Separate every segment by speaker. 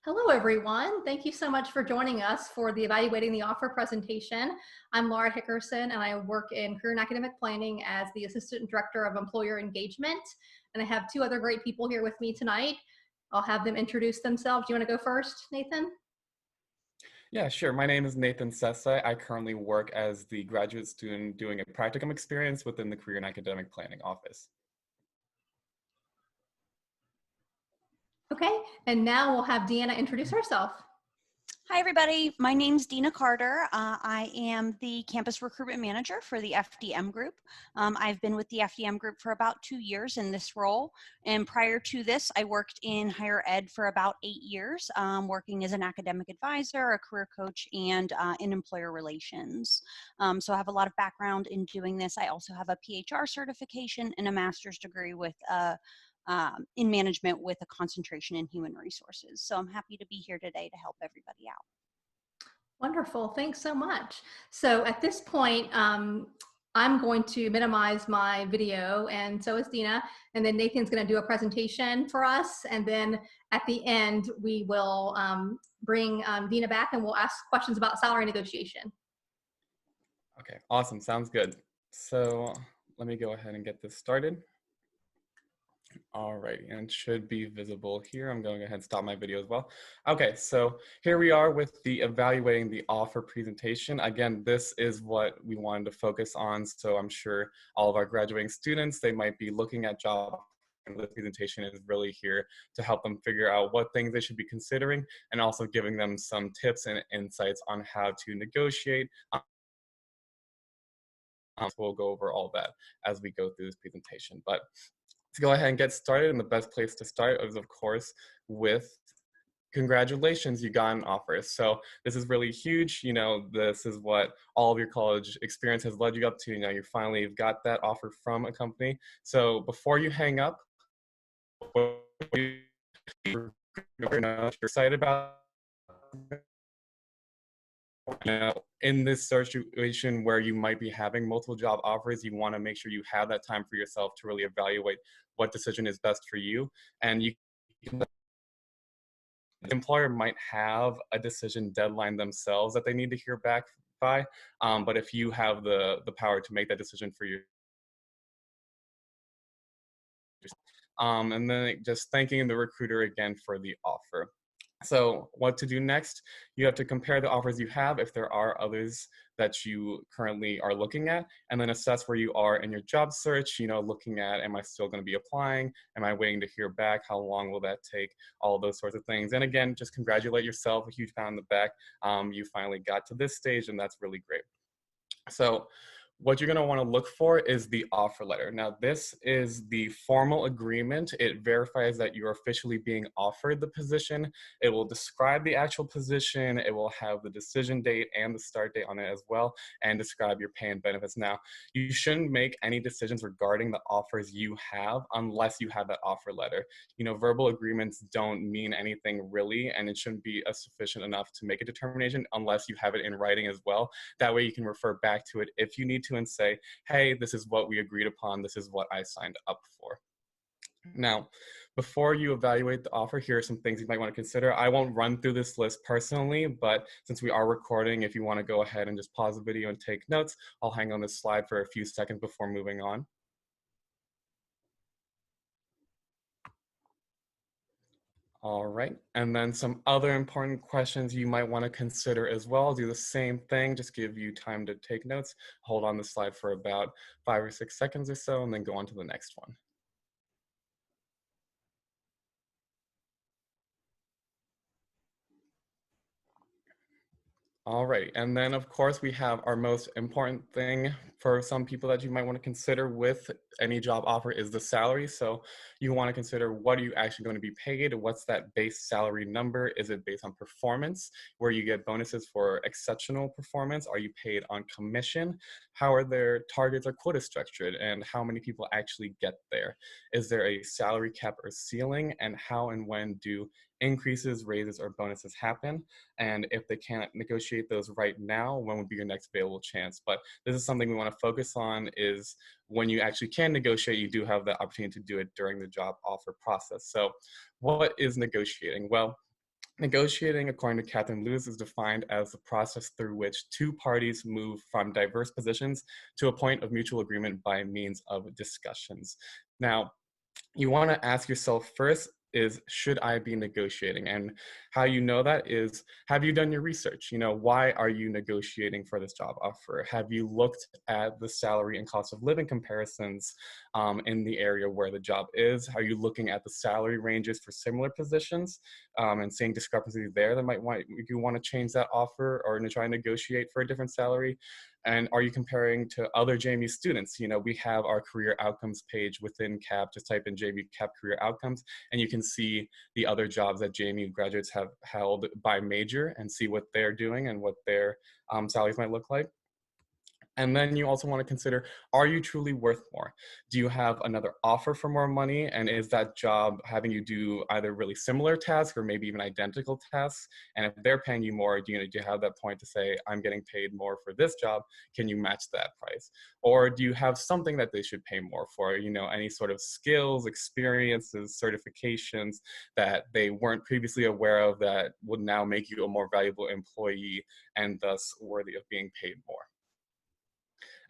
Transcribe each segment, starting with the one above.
Speaker 1: Hello, everyone. Thank you so much for joining us for the Evaluating the Offer presentation. I'm Laura Hickerson, and I work in Career and Academic Planning as the Assistant Director of Employer Engagement. And I have two other great people here with me tonight. I'll have them introduce themselves. Do you want to go first, Nathan?
Speaker 2: Yeah, sure. My name is Nathan Sesai. I currently work as the graduate student doing a practicum experience within the Career and Academic Planning office.
Speaker 1: Okay, and now we'll have Deanna introduce herself.
Speaker 3: Hi, everybody. My name's Dina Carter. I am the campus recruitment manager for the FDM group. I've been with the FDM group for about 2 years in this role. And prior to this, I worked in higher ed for about 8 years, working as an academic advisor, a career coach, and in employer relations. So I have a lot of background in doing this. I also have a PHR certification and a master's degree with in management with a concentration in human resources. So I'm happy to be here today to help everybody out.
Speaker 1: Wonderful. Thanks so much. So at this point, I'm going to minimize my video, and so is Dina, and then Nathan's going to do a presentation for us, and then at the end we will bring Dina back and we'll ask questions about salary negotiation.
Speaker 2: Okay, awesome. Sounds good. So let me go ahead and get this started. All right, and it should be visible here. I'm going to go ahead and stop my video as well. Okay, so here we are with the evaluating the offer presentation. Again, this is what we wanted to focus on. So I'm sure all of our graduating students, they might be looking at job. And the presentation is really here to help them figure out what things they should be considering and also giving them some tips and insights on how to negotiate. So we'll go over all that as we go through this presentation. But to go ahead and get started, and the best place to start is, of course, with congratulations, you got an offer. So this is really huge. You know, this is what all of your college experience has led you up to. Now you finally have got that offer from a company. So before you hang up, you're excited about in this situation where you might be having multiple job offers, you want to make sure you have that time for yourself to really evaluate what decision is best for you. And the employer might have a decision deadline themselves that they need to hear back by. But if you have the power to make that decision for you, and then just thanking the recruiter again for the offer. So what to do next? You have to compare the offers you have if there are others that you currently are looking at, and then assess where you are in your job search, you know, looking at, am I still going to be applying? Am I waiting to hear back? How long will that take? All of those sorts of things. And again, just congratulate yourself, a huge pat on the back. You finally got to this stage, and that's really great. So what you're going to want to look for is the offer letter. Now, this is the formal agreement. It verifies that you're officially being offered the position. It will describe the actual position. It will have the decision date and the start date on it as well, and describe your pay and benefits. Now, you shouldn't make any decisions regarding the offers you have unless you have that offer letter. You know, verbal agreements don't mean anything really, and it shouldn't be sufficient enough to make a determination unless you have it in writing as well. That way you can refer back to it if you need to and say, hey, this is what we agreed upon, this is what I signed up for. Now, before you evaluate the offer, here are some things you might want to consider. I won't run through this list personally, but since we are recording, if you want to go ahead and just pause the video and take notes, I'll hang on this slide for a few seconds before moving on. All right, and then some other important questions you might want to consider as well. I'll do the same thing, just give you time to take notes. Hold on the slide for about 5 or 6 seconds or so, and then go on to the next one. All right, and then of course we have our most important thing for some people that you might want to consider with any job offer is the salary. So you want to consider, what are you actually going to be paid? What's that base salary number? Is it based on performance, where you get bonuses for exceptional performance? Are you paid on commission? How are their targets or quota structured, and how many people actually get there? Is there a salary cap or ceiling, and how and when do increases, raises, or bonuses happen? And if they can't negotiate those right now, when would be your next available chance? But this is something we want to focus on, is when you actually can negotiate, you do have the opportunity to do it during the job offer process. So what is negotiating? Well, Negotiating, according to Catherine Lewis, is defined as the process through which two parties move from diverse positions to a point of mutual agreement by means of discussions. Now, you want to ask yourself first is, should I be negotiating? And how you know that is, have you done your research? Why are you negotiating for this job offer? Have you looked at the salary and cost of living comparisons in the area where the job is? Are you looking at the salary ranges for similar positions and seeing discrepancies there that might want you want to change that offer or to try and negotiate for a different salary? And are you comparing to other JMU students? We have our career outcomes page within CAP. Just type in JMU CAP career outcomes, and you can see the other jobs that JMU graduates have held by major and see what they're doing and what their salaries might look like. And then you also want to consider, are you truly worth more? Do you have another offer for more money? And is that job having you do either really similar tasks or maybe even identical tasks? And if they're paying you more, do you have that point to say, I'm getting paid more for this job? Can you match that price? Or do you have something that they should pay more for? Any sort of skills, experiences, certifications that they weren't previously aware of that would now make you a more valuable employee and thus worthy of being paid more?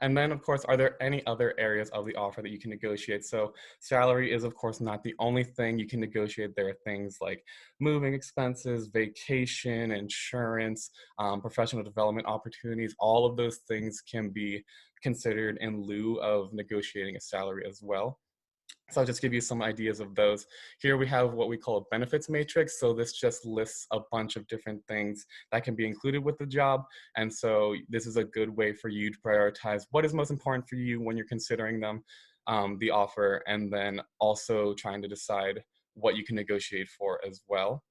Speaker 2: And then, of course, are there any other areas of the offer that you can negotiate? So salary is, of course, not the only thing you can negotiate. There are things like moving expenses, vacation, insurance, professional development opportunities. All of those things can be considered in lieu of negotiating a salary as well. So I'll just give you some ideas of those. Here we have what we call a benefits matrix. So this just lists a bunch of different things that can be included with the job. And so this is a good way for you to prioritize what is most important for you when you're considering them, the offer, and then also trying to decide what you can negotiate for as well.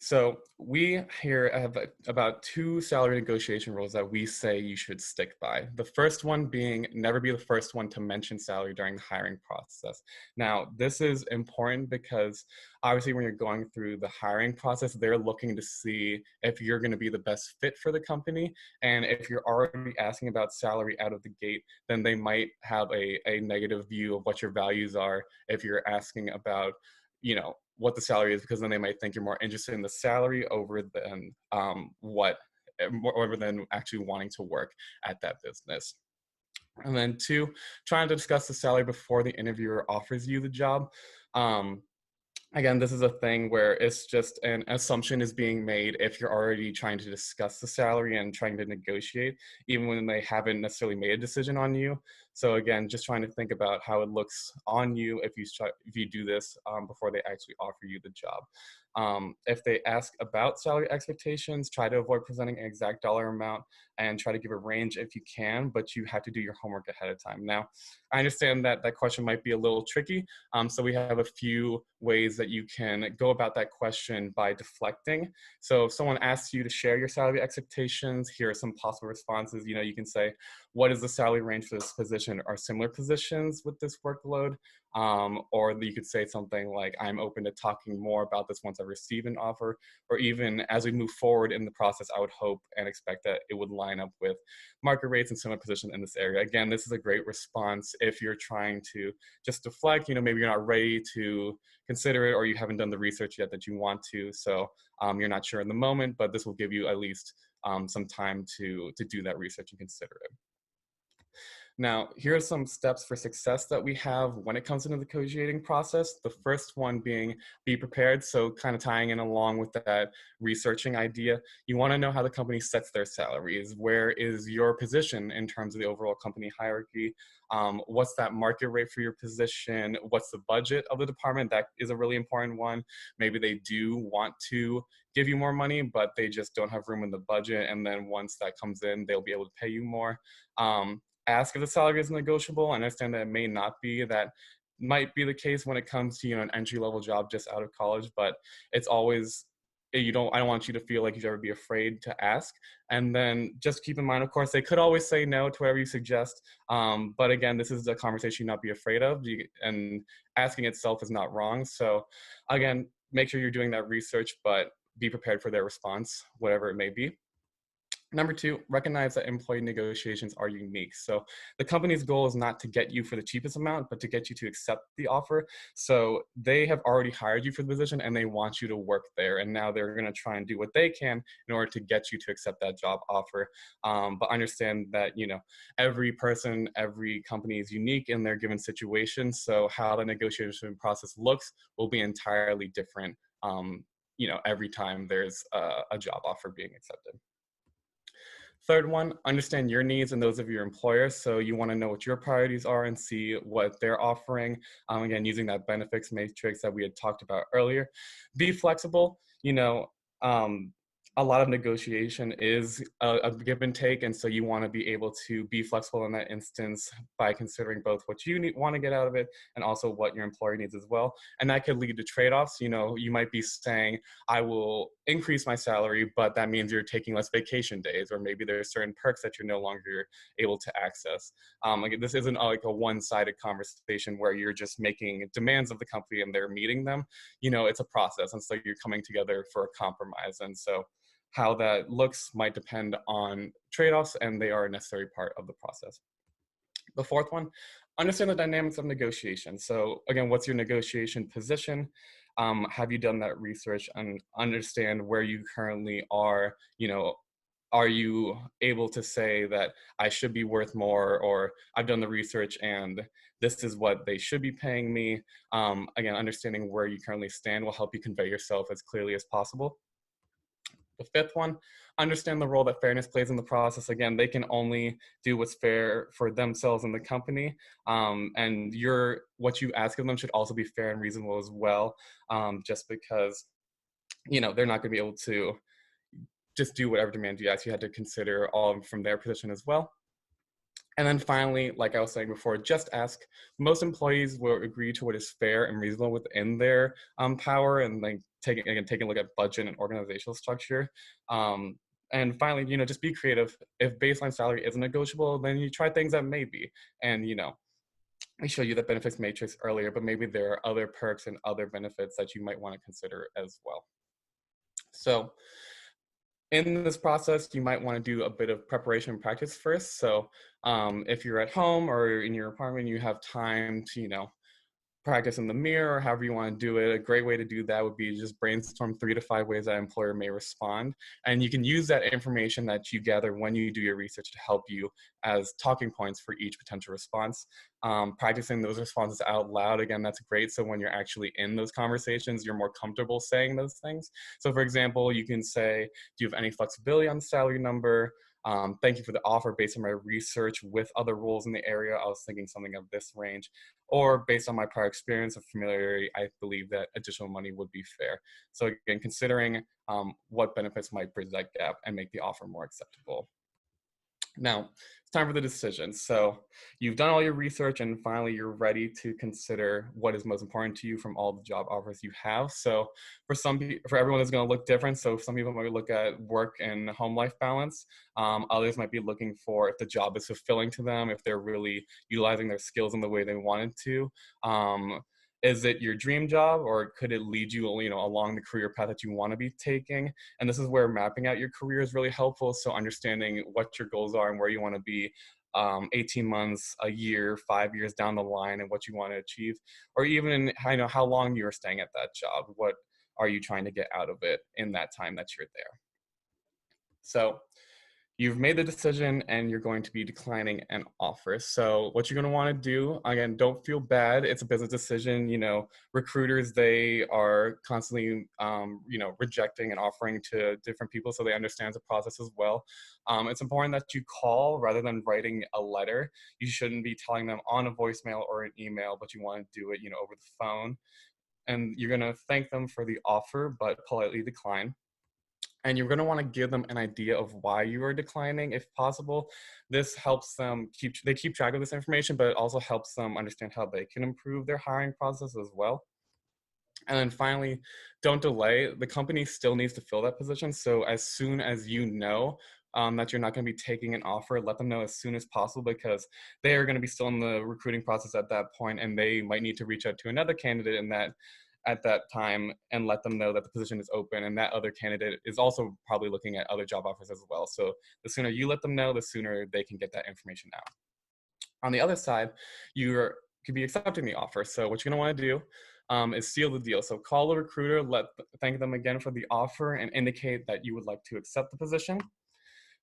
Speaker 2: So we here have about 2 salary negotiation rules that we say you should stick by. The first one being never be the first one to mention salary during the hiring process. Now, this is important because obviously when you're going through the hiring process, they're looking to see if you're going to be the best fit for the company. And if you're already asking about salary out of the gate, then they might have a negative view of what your values are if you're asking about what the salary is, because then they might think you're more interested in the salary over than over than actually wanting to work at that business. And then 2, trying to discuss the salary before the interviewer offers you the job. Again, this is a thing where it's just an assumption is being made if you're already trying to discuss the salary and trying to negotiate, even when they haven't necessarily made a decision on you. So again, just trying to think about how it looks on you if you do this before they actually offer you the job. If they ask about salary expectations, try to avoid presenting an exact dollar amount and try to give a range if you can, but you have to do your homework ahead of time. Now, I understand that that question might be a little tricky, so we have a few ways that you can go about that question by deflecting. So if someone asks you to share your salary expectations, here are some possible responses. You can say, what is the salary range for this position? Are similar positions with this workload? Or you could say something like, I'm open to talking more about this once I receive an offer, or even as we move forward in the process, I would hope and expect that it would line up with market rates and similar positions in this area. Again, this is a great response if you're trying to just deflect, maybe you're not ready to consider it or you haven't done the research yet that you want to. So you're not sure in the moment, but this will give you at least some time to do that research and consider it. Now, here are some steps for success that we have when it comes to the negotiating process. The first one being be prepared. So kind of tying in along with that researching idea, you want to know how the company sets their salaries. Where is your position in terms of the overall company hierarchy? What's that market rate for your position? What's the budget of the department? That is a really important one. Maybe they do want to give you more money, but they just don't have room in the budget. And then once that comes in, they'll be able to pay you more. Ask if the salary is negotiable. I understand that it may not be. That might be the case when it comes to an entry-level job just out of college, but it's always I don't want you to feel like you should ever be afraid to ask. And then just keep in mind, of course, they could always say no to whatever you suggest. But again, this is a conversation you not be afraid of, and asking itself is not wrong. So again, make sure you're doing that research, but be prepared for their response, whatever it may be. Number two, recognize that employee negotiations are unique. So the company's goal is not to get you for the cheapest amount, but to get you to accept the offer. So they have already hired you for the position and they want you to work there. And now they're going to try and do what they can in order to get you to accept that job offer. But understand that, every person, every company is unique in their given situation. So how the negotiation process looks will be entirely different, every time there's a job offer being accepted. Third one, understand your needs and those of your employer. So you want to know what your priorities are and see what they're offering. Again, using that benefits matrix that we had talked about earlier. Be flexible. Um, a lot of negotiation is a give and take, and so you want to be able to be flexible in that instance by considering both what you want to get out of it and also what your employer needs as well. And that could lead to trade-offs. You might be saying, I will increase my salary, but that means you're taking less vacation days, or maybe there's certain perks that you're no longer able to access. This isn't like a one-sided conversation where you're just making demands of the company and they're meeting them. It's a process, and so you're coming together for a compromise. And so how that looks might depend on trade-offs, and they are a necessary part of the process. The fourth one, understand the dynamics of negotiation. So again, what's your negotiation position? Have you done that research and understand where you currently are? Are you able to say that I should be worth more, or I've done the research and this is what they should be paying me? Again, understanding where you currently stand will help you convey yourself as clearly as possible. The fifth one, understand the role that fairness plays in the process. Again, they can only do what's fair for themselves and the company. And what you ask of them should also be fair and reasonable as well, just because, they're not going to be able to just do whatever demand you ask. You had to consider all from their position as well. And then finally, like I was saying before, just ask. Most employees will agree to what is fair and reasonable within their power, and like taking a look at budget and organizational structure. And finally, just be creative. If baseline salary isn't negotiable, then you try things that may be. And we showed you the benefits matrix earlier, but maybe there are other perks and other benefits that you might want to consider as well. So in this process, you might want to do a bit of preparation and practice first. So if you're at home or in your apartment, you have time to, practice in the mirror or however you want to do it. A great way to do that would be just brainstorm 3 to 5 ways that employer may respond. And you can use that information that you gather when you do your research to help you as talking points for each potential response. Practicing those responses out loud, again, that's great. So when you're actually in those conversations, you're more comfortable saying those things. So for example, you can say, do you have any flexibility on the salary number? Thank you for the offer. Based on my research with other roles in the area, I was thinking something of this range. Or based on my prior experience of familiarity, I believe that additional money would be fair. So again, considering what benefits might bridge that gap and make the offer more acceptable. Now, it's time for the decision. So you've done all your research and finally you're ready to consider what is most important to you from all the job offers you have. So for everyone, it's going to look different. So some people might look at work and home life balance. Others might be looking for if the job is fulfilling to them, if they're really utilizing their skills in the way they wanted to. Is it your dream job, or could it lead you, along the career path that you want to be taking? And this is where mapping out your career is really helpful. So understanding what your goals are and where you want to be 18 months, a year, 5 years down the line, and what you want to achieve, or even how long you're staying at that job. What are you trying to get out of it in that time that you're there? So you've made the decision and you're going to be declining an offer. So what you're going to want to do, again, don't feel bad. It's a business decision. Recruiters, they are constantly, rejecting and offering to different people, so they understand the process as well. It's important that you call rather than writing a letter. You shouldn't be telling them on a voicemail or an email, but you want to do it, over the phone. And you're going to thank them for the offer, but politely decline. And you're going to want to give them an idea of why you are declining, if possible. This helps them keep track of this information, but it also helps them understand how they can improve their hiring process as well. And then finally, don't delay. The company still needs to fill that position. So as soon as you know that you're not going to be taking an offer, let them know as soon as possible, because they are going to be still in the recruiting process at that point, and they might need to reach out to another candidate, and that at that time and let them know that the position is open, and that other candidate is also probably looking at other job offers as well. So the sooner you let them know, the sooner they can get that information out. On the other side, you could be accepting the offer. So what you're going to want to do is seal the deal. So call the recruiter, thank them again for the offer, and indicate that you would like to accept the position.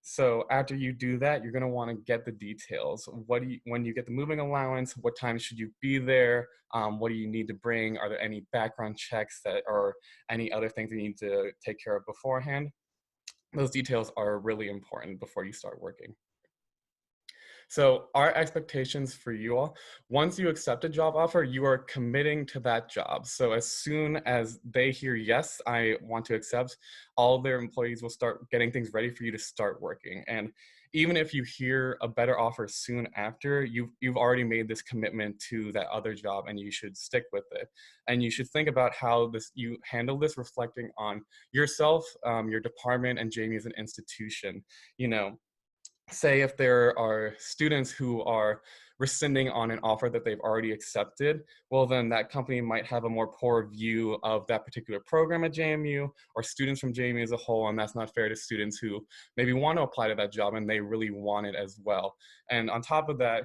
Speaker 2: So after you do that, you're going to want to get the details. When you get the moving allowance, what time should you be there? What do you need to bring? Are there any background checks or any other things you need to take care of beforehand? Those details are really important before you start working. So our expectations for you all, once you accept a job offer, you are committing to that job. So as soon as they hear, yes, I want to accept, all their employees will start getting things ready for you to start working. And even if you hear a better offer soon after, you've already made this commitment to that other job, and you should stick with it. And you should think about how you handle this, reflecting on yourself, your department, and JMU as an institution. Say if there are students who are rescinding on an offer that they've already accepted, well, then that company might have a more poor view of that particular program at JMU, or students from JMU as a whole, and that's not fair to students who maybe want to apply to that job and they really want it as well. And on top of that,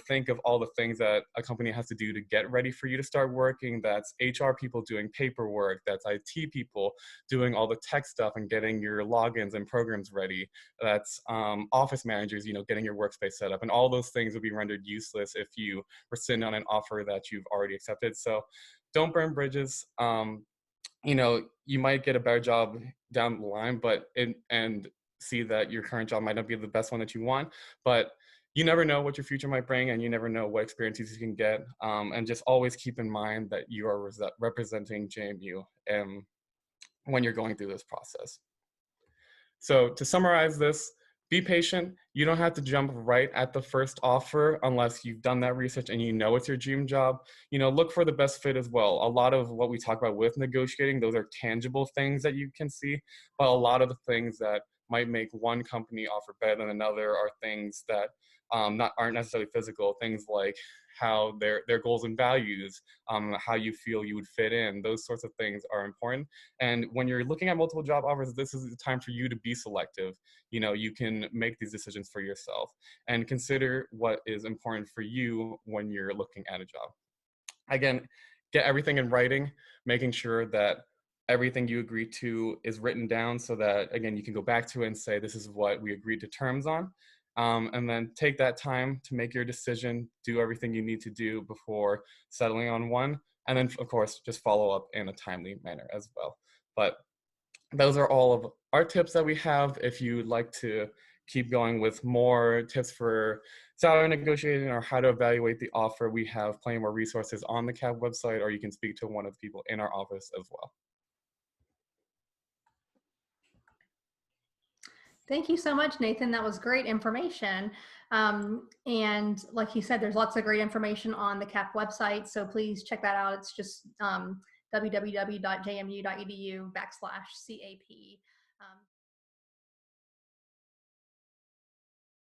Speaker 2: think of all the things that a company has to do to get ready for you to start working. That's HR people doing paperwork, that's IT people doing all the tech stuff and getting your logins and programs ready. That's office managers, getting your workspace set up, and all those things would be rendered useless if you rescind on an offer that you've already accepted. So don't burn bridges. You might get a better job down the line, and see that your current job might not be the best one that you want, but you never know what your future might bring, and you never know what experiences you can get. And just always keep in mind that you are representing JMU when you're going through this process. So to summarize this, be patient. You don't have to jump right at the first offer unless you've done that research and you know it's your dream job. Look for the best fit as well. A lot of what we talk about with negotiating, those are tangible things that you can see, but a lot of the things that might make one company offer better than another are things that aren't necessarily physical. Things like how their goals and values, how you feel you would fit in. Those sorts of things are important. And when you're looking at multiple job offers, this is the time for you to be selective. You can make these decisions for yourself and consider what is important for you when you're looking at a job. Again, get everything in writing, making sure that everything you agree to is written down so that, again, you can go back to it and say, this is what we agreed to terms on. And then take that time to make your decision, do everything you need to do before settling on one. And then, of course, just follow up in a timely manner as well. But those are all of our tips that we have. If you'd like to keep going with more tips for salary negotiating or how to evaluate the offer, we have plenty more resources on the CAB website, or you can speak to one of the people in our office as well.
Speaker 1: Thank you so much, Nathan. That was great information. And like you said, there's lots of great information on the CAP website, so please check that out. It's just www.jmu.edu/CAP.